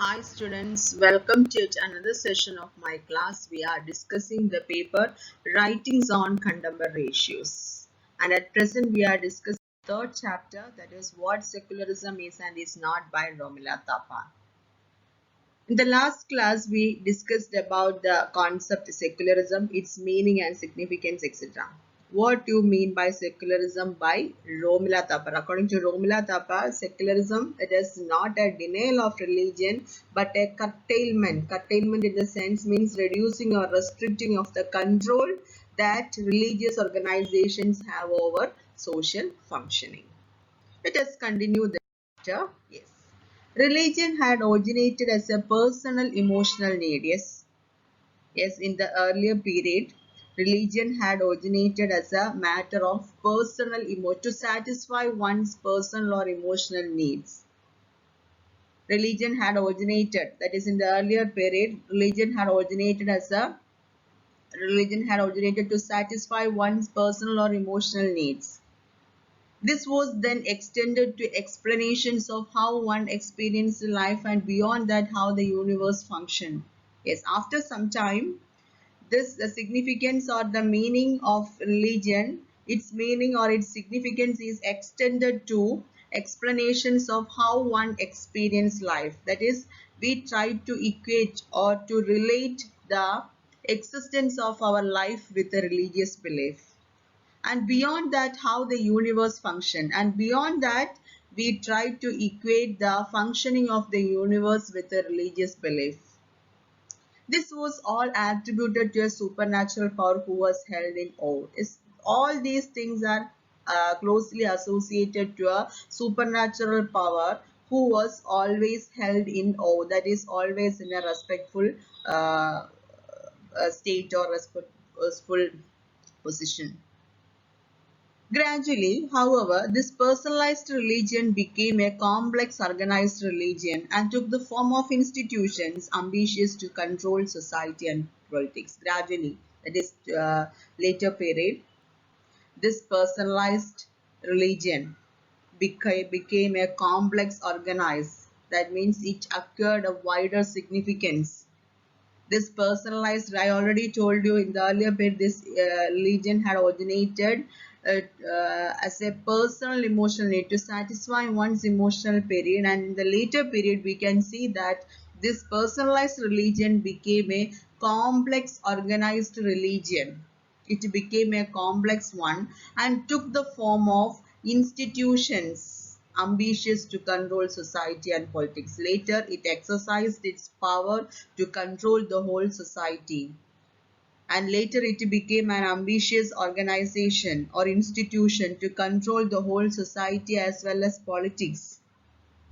Hi students, welcome to yet another session of my class. We are discussing the paper Writings on Contemporary Issues. And at present we are discussing the third chapter, that is what secularism is and is not, by Romila Thapar. In the last class we discussed about the concept secularism, its meaning and significance, etc. What do you mean by secularism by Romila Thapar? According to Romila Thapar, secularism, it is not a denial of religion but a curtailment. Curtailment in the sense means reducing or restricting of the control that religious organizations have over social functioning. Let us continue the chapter. Yes. Religion had originated as a personal emotional need. Yes. Yes, in the earlier period, religion had originated as a matter of personal emotion to satisfy one's personal or emotional needs. Religion had originated, that is in the earlier period, religion had originated to satisfy one's personal or emotional needs. This was then extended to explanations of how one experienced life and beyond that how the universe functioned. Yes, after some time, the significance or the meaning of religion, its meaning or its significance is extended to explanations of how one experienced life. That is, we try to equate or to relate the existence of our life with a religious belief, and beyond that how the universe function, and beyond that we try to equate the functioning of the universe with a religious belief. This was all attributed to a supernatural power who was held in awe. All these things are closely associated to a supernatural power who was always held in awe, that is always in a respectful state or respectful position. Gradually, however, this personalized religion became a complex organized religion and took the form of institutions ambitious to control society and politics. Gradually, that is later period, this personalized religion became a complex organized. That means it acquired a wider significance. This personalized, I already told you in the earlier bit, this religion had originated as a personal emotional need to satisfy one's emotional period, and in the later period we can see that this personalized religion became a complex organized religion. It became a complex one and took the form of institutions ambitious to control society and politics. Later, it exercised its power to control the whole society. And later, it became an ambitious organization or institution to control the whole society as well as politics.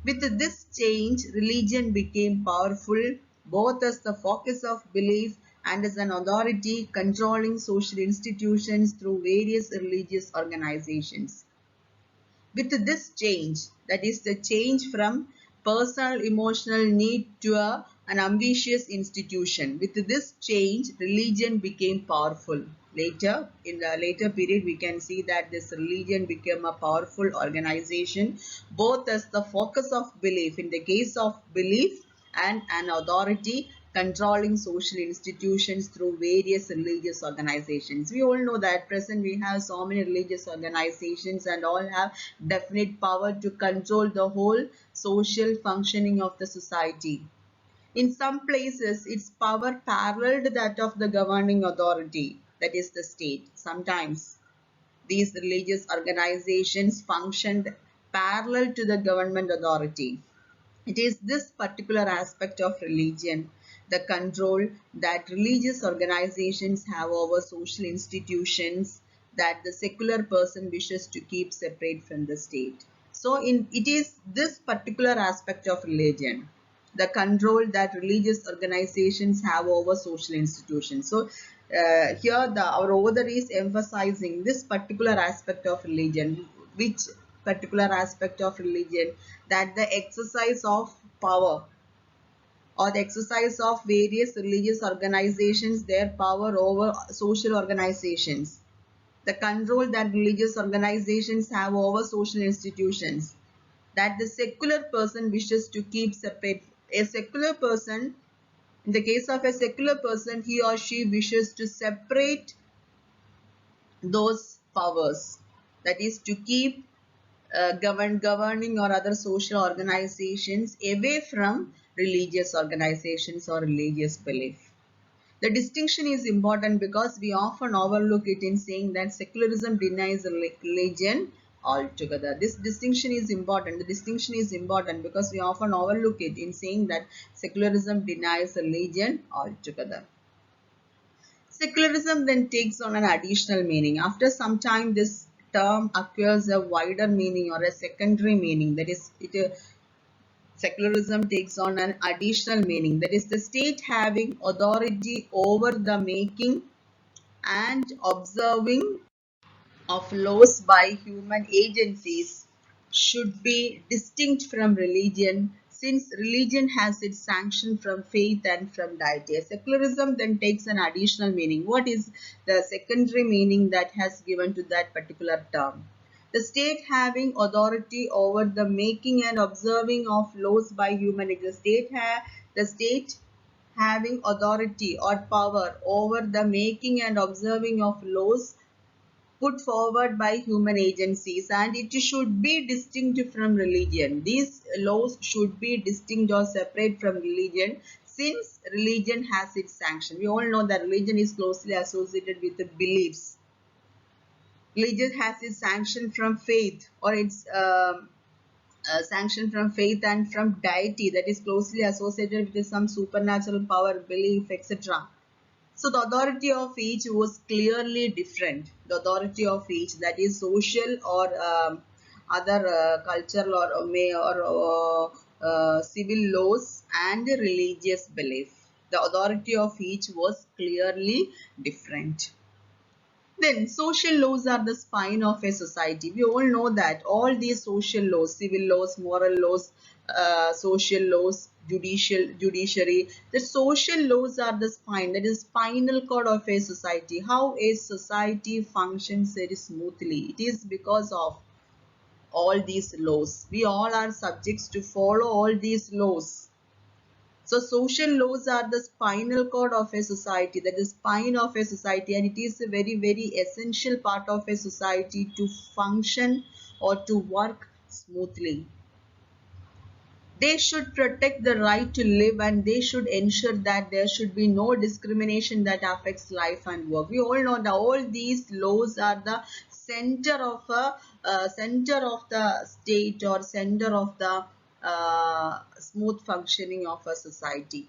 With this change, religion became powerful both as the focus of belief and as an authority controlling social institutions through various religious organizations. With this change, that is the change from personal emotional need to an ambitious institution, with this change religion became powerful. Later, in the later period, we can see that this religion became a powerful organization both as the focus of belief in the case of belief and an authority controlling social institutions through various religious organizations. We all know that at present we have so many religious organizations and all have definite power to control the whole social functioning of the society. In some places, its power paralleled that of the governing authority, that is the state. Sometimes these religious organizations functioned parallel to the government authority. It is this particular aspect of religion, the control that religious organizations have over social institutions, that the secular person wishes to keep separate from the state. So it is this particular aspect of religion, the control that religious organizations have over social institutions. So here our author is emphasizing this particular aspect of religion. Which particular aspect of religion? That the exercise of power or the exercise of various religious organizations, their power over social organizations, the control that religious organizations have over social institutions, that the secular person wishes to keep separate A secular person, in the case of a secular person, he or she wishes to separate those powers, that is to keep governing or other social organizations away from religious organizations or religious belief. The distinction is important because we often overlook it in saying that secularism denies religion altogether. This distinction is important. The distinction is important because we often overlook it in saying that secularism denies religion altogether. Secularism then takes on an additional meaning. After some time, this term acquires a wider meaning or a secondary meaning. That is, secularism takes on an additional meaning. That is, the state having authority over the making and observing of laws by human agencies should be distinct from religion, since religion has its sanction from faith and from deity. Secularism then takes an additional meaning. What is the secondary meaning that has given to that particular term? The state having authority over the making and observing of laws by human agencies. The state having authority or power over the making and observing of laws put forward by human agencies, and it should be distinct from religion. These laws should be distinct or separate from religion, since religion has its sanction. We all know that religion is closely associated with the beliefs. Religion has its sanction from faith, or its sanction from faith and from deity, that is closely associated with some supernatural power, belief, etc. So the authority of each was clearly different. The authority of each, that is social or other cultural or civil laws and religious belief. The authority of each was clearly different. Then social laws are the spine of a society. We all know that all these social laws, civil laws, moral laws, social laws, judiciary, the social laws are the spine, that is spinal cord of a society. How a society functions very smoothly, it is because of all these laws. We all are subjects to follow all these laws. So social laws are the spinal cord of a society, that is spine of a society, and it is a very, very essential part of a society to function or to work smoothly. They should protect the right to live, and they should ensure that there should be no discrimination that affects life and work. We all know that all these laws are the center of the state, or center of the smooth functioning of a society.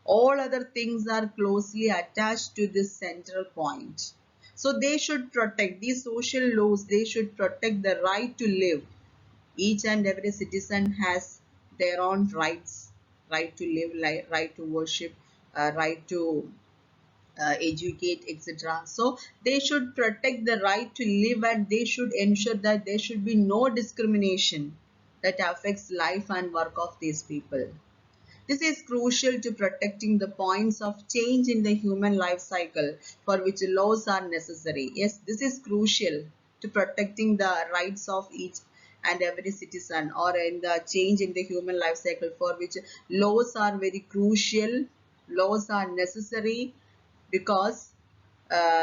All other things are closely attached to this central point. So they should protect these social laws. They should protect the right to live. Each and every citizen has their own rights: right to live, right to worship, right to educate, etc. So they should protect the right to live, and they should ensure that there should be no discrimination that affects life and work of these people. This is crucial to protecting the points of change in the human life cycle for which laws are necessary. Yes, this is crucial to protecting the rights of each and every citizen, or in the change in the human life cycle for which laws are very crucial. Laws are necessary because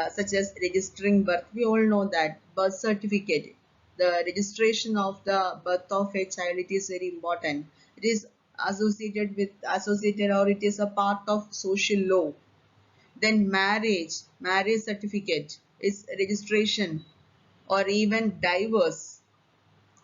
such as registering birth. We all know that birth certificate, the registration of the birth of a child, it is very important. It is associated, or it is a part of social law. Then marriage certificate is registration, or even divorce.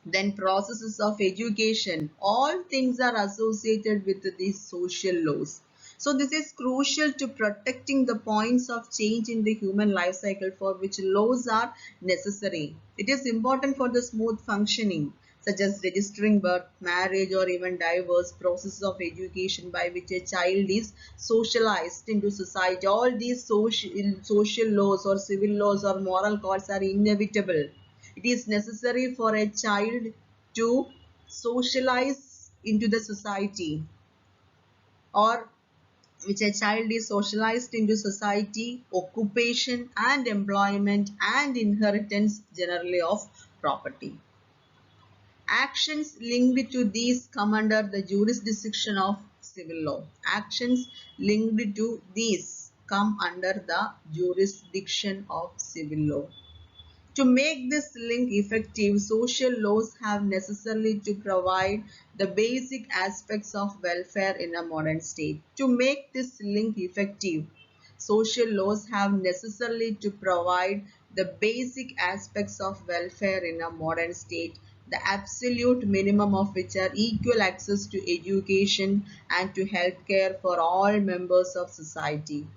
Then processes of education, all things are associated with these social laws. So this is crucial to protecting the points of change in the human life cycle for which laws are necessary. It is important for the smooth functioning, such as registering birth, marriage, or even divorce, process of education by which a child is socialized into society. All these social laws or civil laws or moral codes are inevitable. It is necessary for a child to socialize into the society, or which a child is socialized into society, occupation and employment, and inheritance generally of property. Actions linked to these come under the jurisdiction of civil law. Actions linked to these come under the jurisdiction of civil law. To make this link effective, social laws have necessarily to provide the basic aspects of welfare in a modern state. To make this link effective, social laws have necessarily to provide the basic aspects of welfare in a modern state, the absolute minimum of which are equal access to education and to healthcare for all members of society.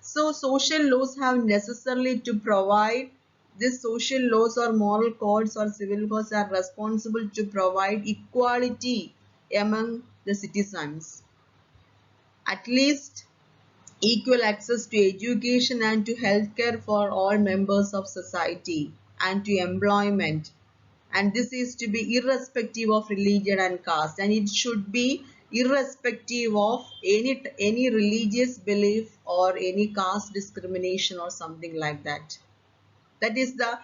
So social laws have necessarily to provide, these social laws or moral codes or civil codes are responsible to provide equality among the citizens. At least equal access to education and to healthcare for all members of society and to employment. And this is to be irrespective of religion and caste, and it should be irrespective of any religious belief or any caste discrimination or something like that. That is the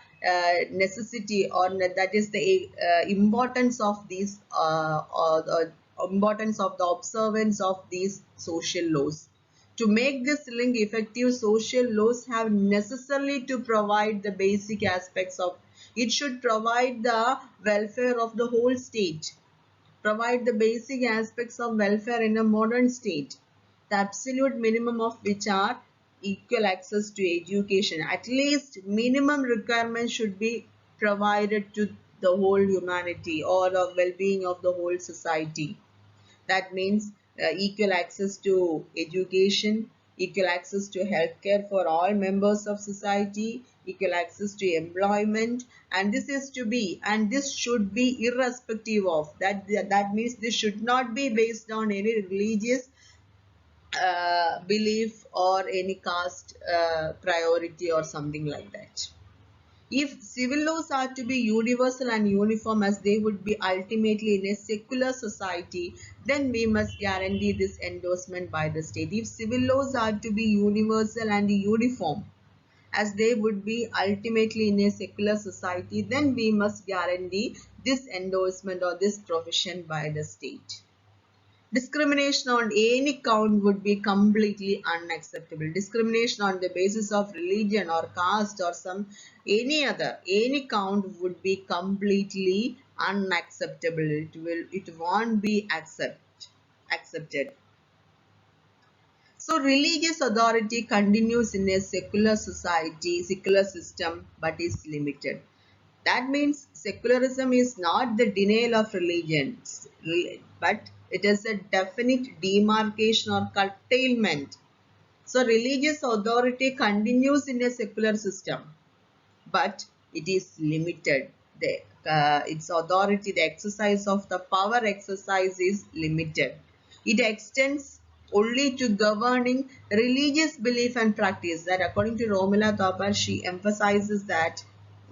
necessity, or that is the importance of these or the importance of the observance of these social laws. To make this link effective, social laws have necessarily to provide the basic aspects of, it should provide the welfare of the whole state, provide the basic aspects of welfare in a modern state, the absolute minimum of which are equal access to education. At least minimum requirements should be provided to the whole humanity or the well-being of the whole society. That means equal access to education, equal access to healthcare for all members of society, equal access to employment, and this is to be, and this should be irrespective of that. That means this should not be based on any religious belief or any caste priority or something like that. If civil laws are to be universal and uniform as they would be ultimately in a secular society, then we must guarantee this endorsement by the state. If civil laws are to be universal and uniform as they would be ultimately in a secular society, then we must guarantee this endorsement or this provision by the state. Discrimination on any count would be completely unacceptable. Discrimination on the basis of religion or caste or any count would be completely unacceptable. It won't be accepted. So religious authority continues in a secular society, secular system, but is limited. That means secularism is not the denial of religion, but it is a definite demarcation or curtailment. So religious authority continues in a secular system, but it is limited. Its authority, the exercise of the power exercise is limited. It extends only to governing religious belief and practice. That according to Romila Thapar,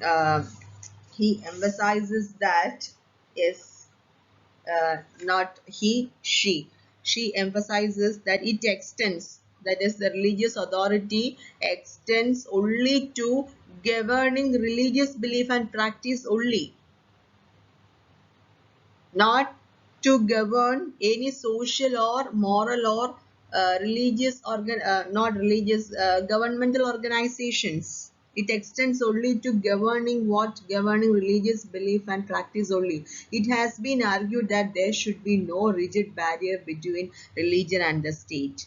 uh, he emphasizes that, yes, not he, she emphasizes that it extends, that is the religious authority extends only to governing religious belief and practice only, not to govern any social or moral or not religious governmental organizations. It extends only to governing religious belief and practice only. It has been argued that there should be no rigid barrier between religion and the state,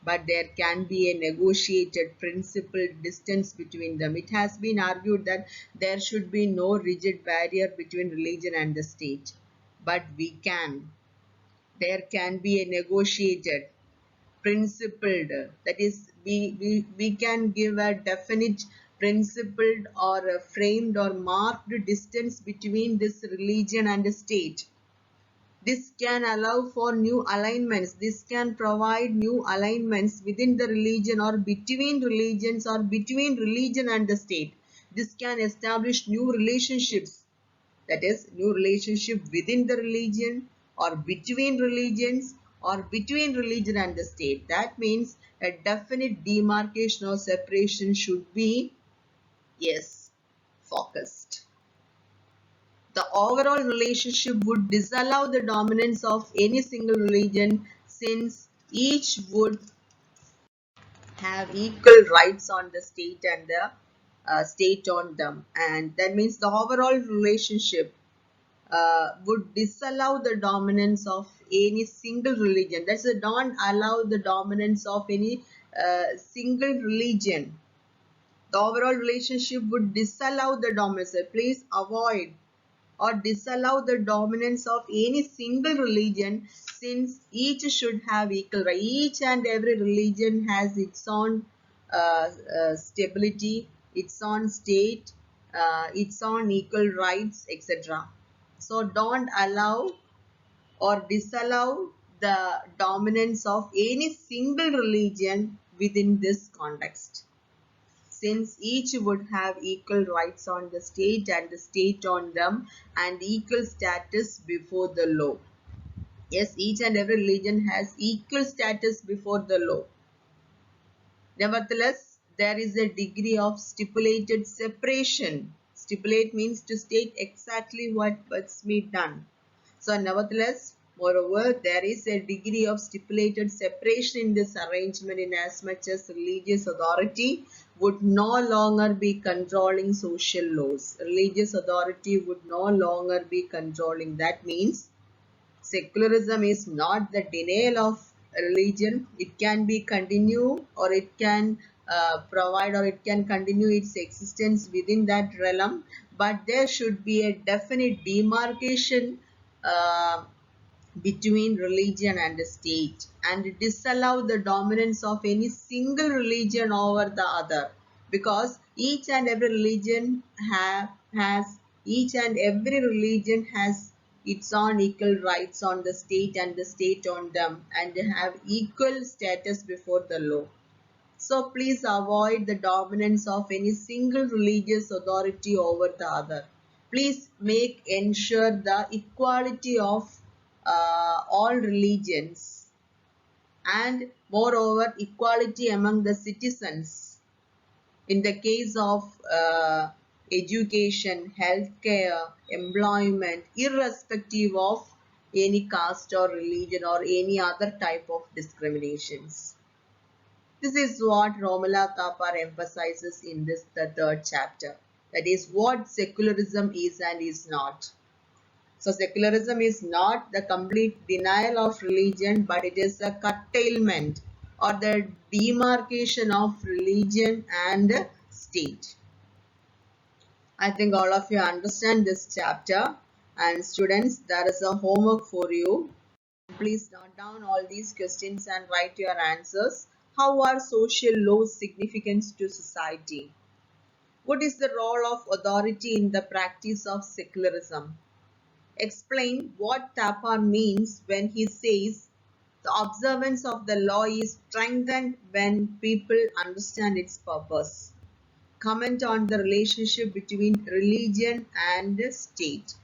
but there can be a negotiated principled distance between them. It has been argued that there should be no rigid barrier between religion and the state, but there can be a negotiated, principled, that is, we can give a definite, principled or a framed or marked distance between this religion and the state. This can allow for new alignments. This can provide new alignments within the religion or between religions or between religion and the state. This can establish new relationships, that is new relationship within the religion or between religions or between religion and the state. That means a definite demarcation or separation should be, yes, focused. The overall relationship would disallow the dominance of any single religion, since each would have equal rights on the state and the state on them. And that means the overall relationship would disallow the dominance of any single religion. That's a don't allow the dominance of any single religion. The overall relationship would disallow the dominance. Please avoid or disallow the dominance of any single religion, since each should have equal right. Each and every religion has its own stability, its own state, its own equal rights, etc. So don't allow or disallow the dominance of any single religion within this context, since each would have equal rights on the state and the state on them, and equal status before the law. Yes, each and every religion has equal status before the law. Nevertheless, there is a degree of stipulated separation. Stipulate means to state exactly what must be done. So, nevertheless, moreover, there is a degree of stipulated separation in this arrangement, in as much as religious authority would no longer be controlling social laws. Religious authority would no longer be controlling. That means secularism is not the denial of religion. It can be continue, or it can provide, or it can continue its existence within that realm, but there should be a definite demarcation uh, between religion and the state, and disallow the dominance of any single religion over the other, because each and every religion has its own equal rights on the state and the state on them, and they have equal status before the law. So please avoid the dominance of any single religious authority over the other. Please ensure the equality of all religions, and moreover equality among the citizens in the case of education, healthcare, employment, irrespective of any caste or religion or any other type of discriminations. This is what Romila Thapar emphasizes in the third chapter. That is what secularism is and is not. So secularism is not the complete denial of religion, but it is a curtailment or the demarcation of religion and state. I think all of you understand this chapter. And students, there is a homework for you. Please note down all these questions and write your answers. How are social laws significant to society? What is the role of authority in the practice of secularism? Explain what Thapar means when he says the observance of the law is strengthened when people understand its purpose. Comment on the relationship between religion and state.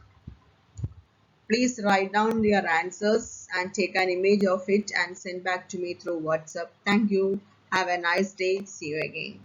Please write down your answers and take an image of it and send back to me through WhatsApp. Thank you. Have a nice day. See you again.